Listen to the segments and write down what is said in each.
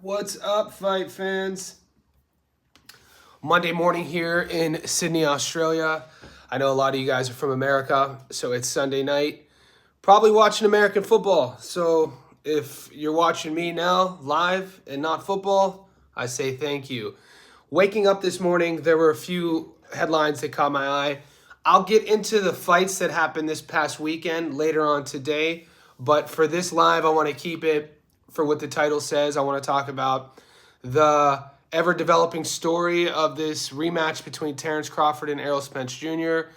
What's up, fight fans? Monday morning here in Sydney, Australia. I know a lot of you guys are from America, so it's Sunday night. Probably watching American football. So if you're watching me now live and not football, I say thank you. Waking up this morning, there were a few headlines that caught my eye. I'll get into the fights that happened this past weekend later on today, but for this live, I want to keep it for what the title says. I want to talk about the ever-developing story of this rematch between Terrence Crawford and Errol Spence Jr.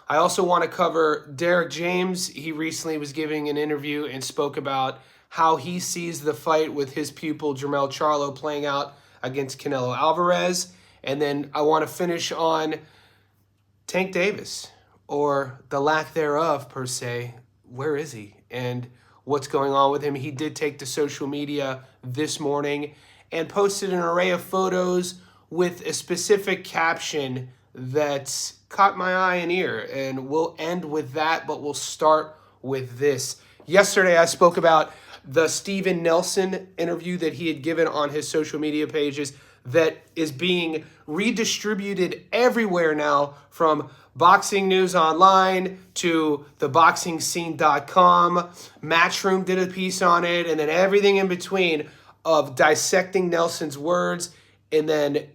I also want to cover Derek James. He recently was giving an interview and spoke about how he sees the fight with his pupil, Jermell Charlo, playing out against Canelo Alvarez. And then I want to finish on Tank Davis, or the lack thereof, per se. Where is he? And what's going on with him? He did take to social media this morning and posted an array of photos with a specific caption that caught my eye and ear. And we'll end with that, but we'll start with this. Yesterday, I spoke about the Steven Nelson interview that he had given on his social media pages that is being redistributed everywhere now, from Boxing News Online to theboxingscene.com. Matchroom did a piece on it, and then everything in between of dissecting Nelson's words and then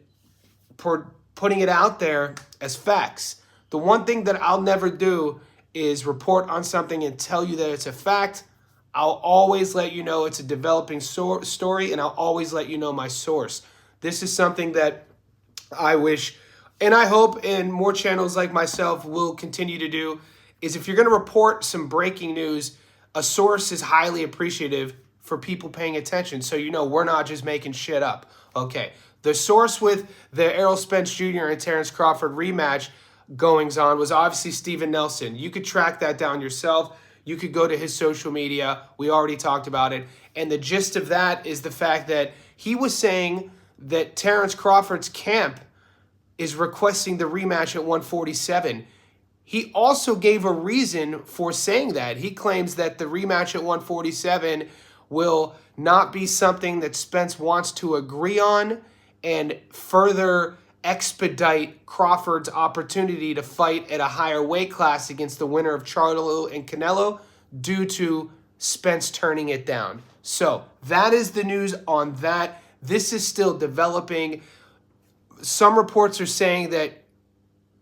putting it out there as facts. The one thing that I'll never do is report on something and tell you that it's a fact. I'll always let you know it's a developing story, and I'll always let you know my source. This is something that I wish, and I hope, and more channels like myself will continue to do, is if you're going to report some breaking news, a source is highly appreciative for people paying attention, so you know we're not just making shit up. Okay, the source with the Errol Spence Jr. and Terrence Crawford rematch goings on was obviously Steven Nelson. You could track that down yourself. You could go to his social media. We already talked about it. And the gist of that is the fact that he was saying that Terrence Crawford's camp is requesting the rematch at 147. He also gave a reason for saying that. He claims that the rematch at 147 will not be something that Spence wants to agree on and further expedite Crawford's opportunity to fight at a higher weight class against the winner of Charlo and Canelo due to Spence turning it down. So that is the news on that. This is still developing. Some reports are saying that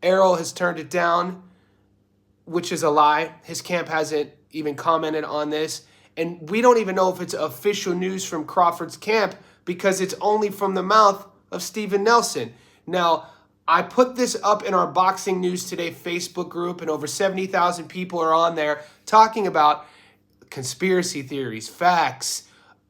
Errol has turned it down, which is a lie. His camp hasn't even commented on this. And we don't even know if it's official news from Crawford's camp because it's only from the mouth of Steven Nelson. Now, I put this up in our Boxing News Today Facebook group, and over 70,000 people are on there talking about conspiracy theories, facts,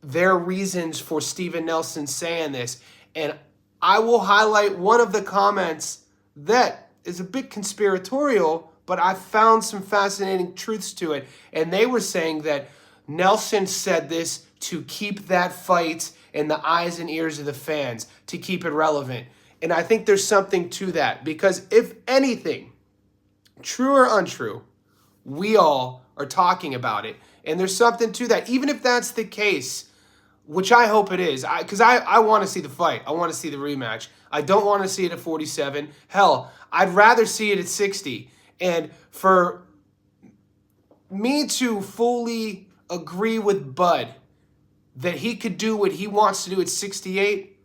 their reasons for Steven Nelson saying this. And I will highlight one of the comments that is a bit conspiratorial, but I found some fascinating truths to it. And they were saying that Nelson said this to keep that fight in the eyes and ears of the fans, to keep it relevant. And I think there's something to that, because if anything, true or untrue, we all are talking about it. And there's something to that. Even if that's the case, which I hope it is, because I want to see the fight. I want to see the rematch. I don't want to see it at 47. Hell, I'd rather see it at 60. And for me to fully agree with Bud that he could do what he wants to do at 68,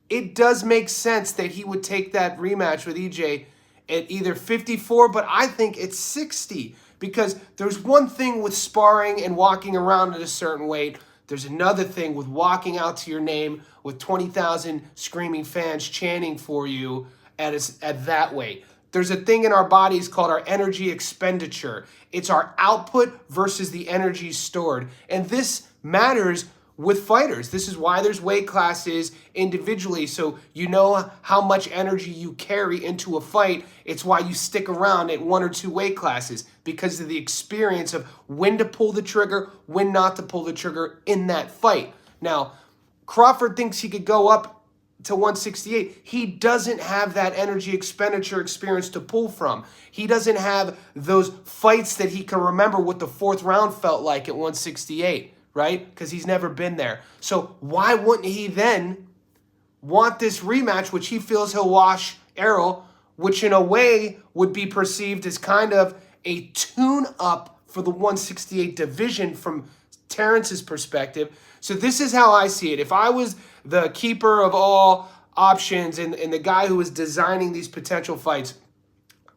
it does make sense that he would take that rematch with EJ at either 54, but I think it's 60. Because there's one thing with sparring and walking around at a certain weight. There's another thing with walking out to your name with 20,000 screaming fans chanting for you at that weight. There's a thing in our bodies called our energy expenditure. It's our output versus the energy stored. And this matters with fighters. This is why there's weight classes individually, so you know how much energy you carry into a fight. It's why you stick around at one or two weight classes, because of the experience of when to pull the trigger, when not to pull the trigger in that fight. Now, Crawford thinks he could go up to 168. He doesn't have that energy expenditure experience to pull from. He doesn't have those fights that he can remember what the fourth round felt like at 168. right? Because he's never been there. So why wouldn't he then want this rematch, which he feels he'll wash Errol, which in a way would be perceived as kind of a tune-up for the 168 division from Terrence's perspective. So this is how I see it. If I was the keeper of all options and the guy who was designing these potential fights,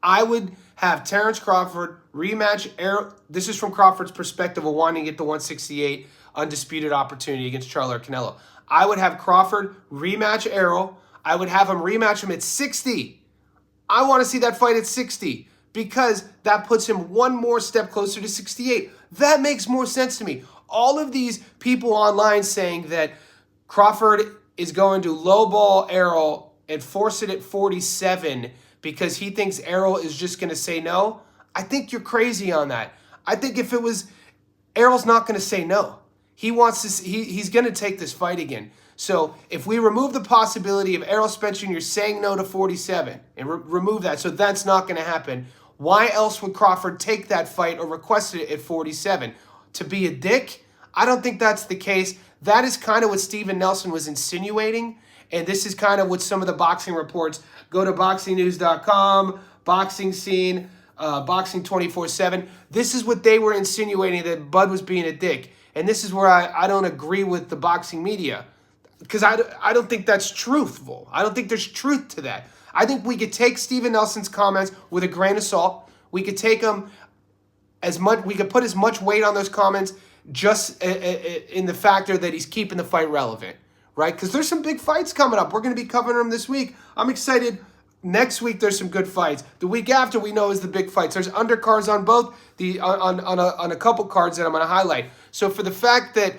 I would have Terrence Crawford rematch Errol. This is from Crawford's perspective of wanting to get the 168 undisputed opportunity against Charlo or Canelo. I would have Crawford rematch Errol. I would have him rematch him at 60. I want to see that fight at 60 because that puts him one more step closer to 68. That makes more sense to me. All of these people online saying that Crawford is going to lowball Errol and force it at 47 because he thinks Errol is just going to say no, I think you're crazy on that. I think if it was, Errol's not going to say no. He wants to. He's going to take this fight again. So if we remove the possibility of Errol Spence Jr. saying no to 47 and remove that, so that's not going to happen, why else would Crawford take that fight or request it at 47? To be a dick? I don't think that's the case. That is kind of what Steven Nelson was insinuating, and this is kind of what some of the boxing reports, go to boxingnews.com, Boxing Scene, Boxing 24/7. This is what they were insinuating, that Bud was being a dick. And this is where I don't agree with the boxing media, because I don't think that's truthful. I don't think there's truth to that. I think we could take Steven Nelson's comments with a grain of salt. We could take them we could put as much weight on those comments just in the factor that he's keeping the fight relevant, right? Because there's some big fights coming up. We're going to be covering them this week. I'm excited. Next week, there's some good fights. The week after, we know is the big fights. There's undercards on both, on a couple cards that I'm going to highlight. So for the fact that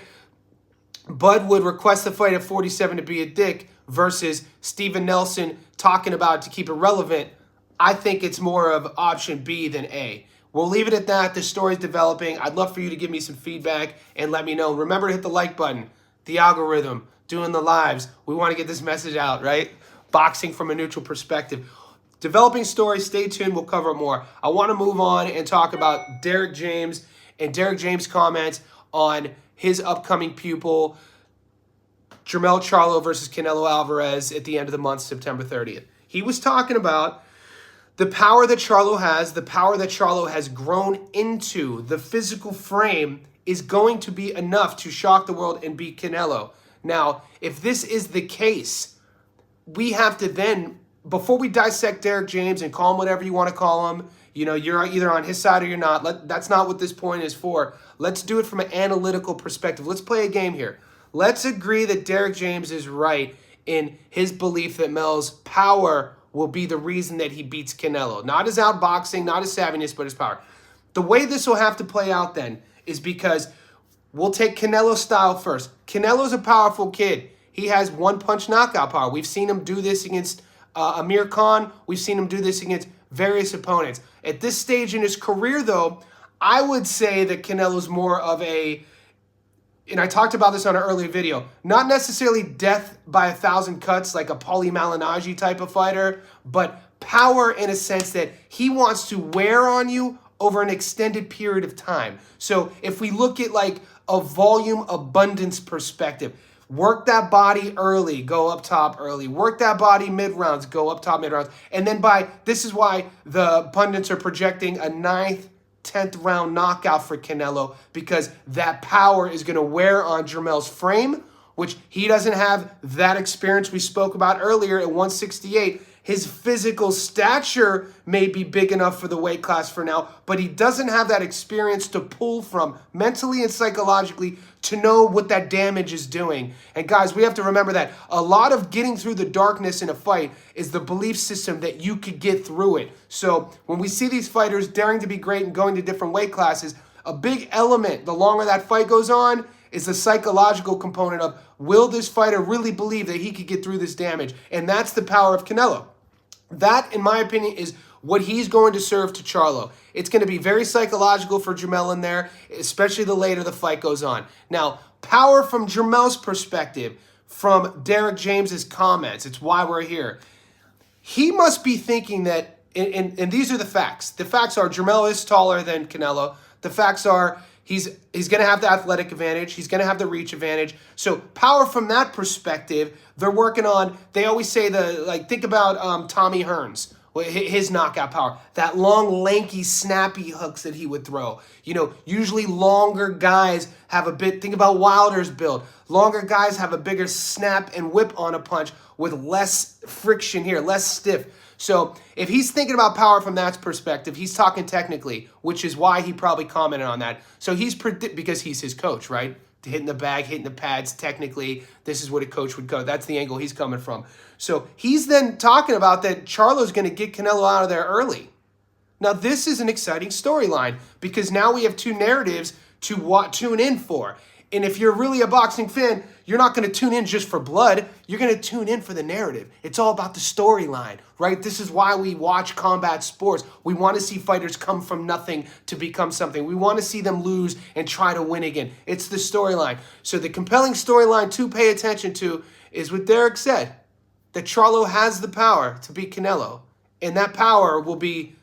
Bud would request the fight at 47 to be a dick versus Steven Nelson talking about it to keep it relevant, I think it's more of option B than A. We'll leave it at that. The story's developing. I'd love for you to give me some feedback and let me know. Remember to hit the like button, the algorithm, doing the lives. We want to get this message out, right? Boxing from a neutral perspective. Developing story, stay tuned, we'll cover it more. I want to move on and talk about Derek James and Derek James' comments on his upcoming pupil, Jermell Charlo versus Canelo Alvarez at the end of the month, September 30th. He was talking about the power that Charlo has, the power that Charlo has grown into, the physical frame is going to be enough to shock the world and beat Canelo. Now, if this is the case, we have to then, before we dissect Derek James and call him whatever you want to call him, you know, you're either on his side or you're not. That's not what this point is for. Let's do it from an analytical perspective. Let's play a game here. Let's agree that Derek James is right in his belief that Mel's power will be the reason that he beats Canelo. Not his outboxing, not his savviness, but his power. The way this will have to play out then is because we'll take Canelo's style first. Canelo's a powerful kid. He has one-punch knockout power. We've seen him do this against Amir Khan. We've seen him do this against various opponents. At this stage in his career, though, I would say that Canelo's more of a, and I talked about this on an earlier video, not necessarily death by 1,000 cuts like a Paulie Malignaggi type of fighter, but power in a sense that he wants to wear on you over an extended period of time. So if we look at like a volume abundance perspective, work that body early, go up top early. Work that body mid-rounds, go up top mid-rounds. And then this is why the pundits are projecting a 9th, 10th round knockout for Canelo, because that power is going to wear on Jermell's frame, which he doesn't have that experience we spoke about earlier at 168. His physical stature may be big enough for the weight class for now, but he doesn't have that experience to pull from mentally and psychologically to know what that damage is doing. And guys, we have to remember that a lot of getting through the darkness in a fight is the belief system that you could get through it. So when we see these fighters daring to be great and going to different weight classes, a big element, the longer that fight goes on, is the psychological component of, will this fighter really believe that he could get through this damage? And that's the power of Canelo. That, in my opinion, is what he's going to serve to Charlo. It's going to be very psychological for Jermell in there, especially the later the fight goes on. Now, power from Jermell's perspective, from Derek James's comments, it's why we're here. He must be thinking that, and these are the facts. The facts are Jermell is taller than Canelo. The facts are He's going to have the athletic advantage. He's going to have the reach advantage. So power from that perspective, they're working on, they always say think about Tommy Hearns, his knockout power. That long, lanky, snappy hooks that he would throw. You know, usually longer guys have a bit, think about Wilder's build. Longer guys have a bigger snap and whip on a punch with less friction here, less stiff. So if he's thinking about power from that perspective, he's talking technically, which is why he probably commented on that. So he's because he's his coach, right? Hitting the bag, hitting the pads, technically, this is what a coach would go. That's the angle he's coming from. So he's then talking about that Charlo's going to get Canelo out of there early. Now this is an exciting storyline because now we have two narratives to tune in for. And if you're really a boxing fan, you're not going to tune in just for blood. You're going to tune in for the narrative. It's all about the storyline, right? This is why we watch combat sports. We want to see fighters come from nothing to become something. We want to see them lose and try to win again. It's the storyline. So the compelling storyline to pay attention to is what Derek said, that Charlo has the power to beat Canelo. And that power will be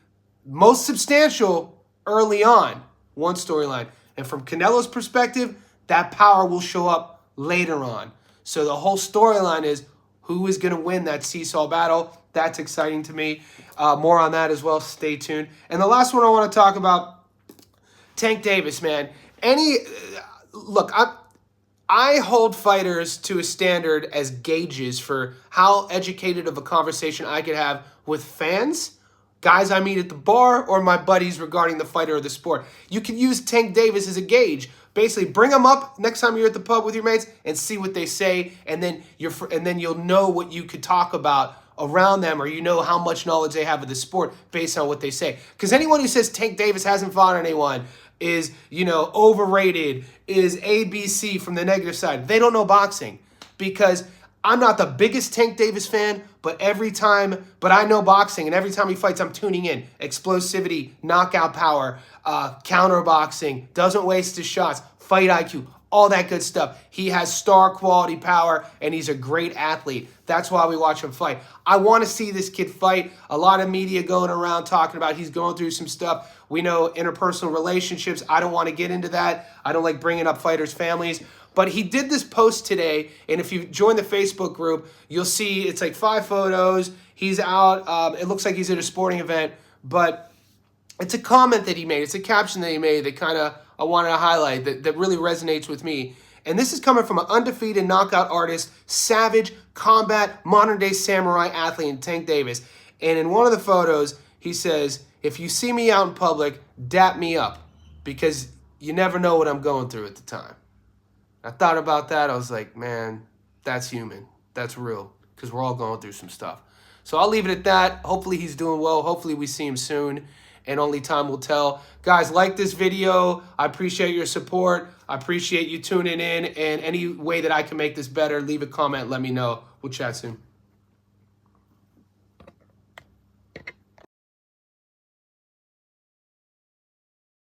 most substantial early on, one storyline. And from Canelo's perspective, that power will show up later on. So the whole storyline is who is going to win that seesaw battle. That's exciting to me. More on that as well. Stay tuned. And the last one I want to talk about, Tank Davis, man. Look, I hold fighters to a standard as gauges for how educated of a conversation I could have with fans, guys I meet at the bar, or my buddies regarding the fighter or the sport. You can use Tank Davis as a gauge. Basically, bring them up next time you're at the pub with your mates and see what they say, and then you'll know what you could talk about around them, or you know how much knowledge they have of the sport based on what they say. Because anyone who says Tank Davis hasn't fought anyone is, overrated, is ABC from the negative side. They don't know boxing. Because I'm not the biggest Tank Davis fan, but I know boxing, and every time he fights, I'm tuning in. Explosivity, knockout power, counter boxing, doesn't waste his shots, fight IQ, all that good stuff. He has star quality power, and he's a great athlete. That's why we watch him fight. I want to see this kid fight. A lot of media going around talking about he's going through some stuff. We know interpersonal relationships. I don't want to get into that. I don't like bringing up fighters' families. But he did this post today, and if you join the Facebook group, you'll see it's like 5 photos. He's out. It looks like he's at a sporting event, but it's a comment that he made. It's a caption that he made that I wanted to highlight that really resonates with me. And this is coming from an undefeated knockout artist, savage, combat, modern-day samurai athlete, Tank Davis. And in one of the photos, he says, "If you see me out in public, dap me up, because you never know what I'm going through at the time." I thought about that. I was like, man, that's human. That's real, because we're all going through some stuff. So I'll leave it at that. Hopefully he's doing well. Hopefully we see him soon, and only time will tell. Guys, like this video. I appreciate your support. I appreciate you tuning in, and any way that I can make this better, leave a comment. Let me know. We'll chat soon.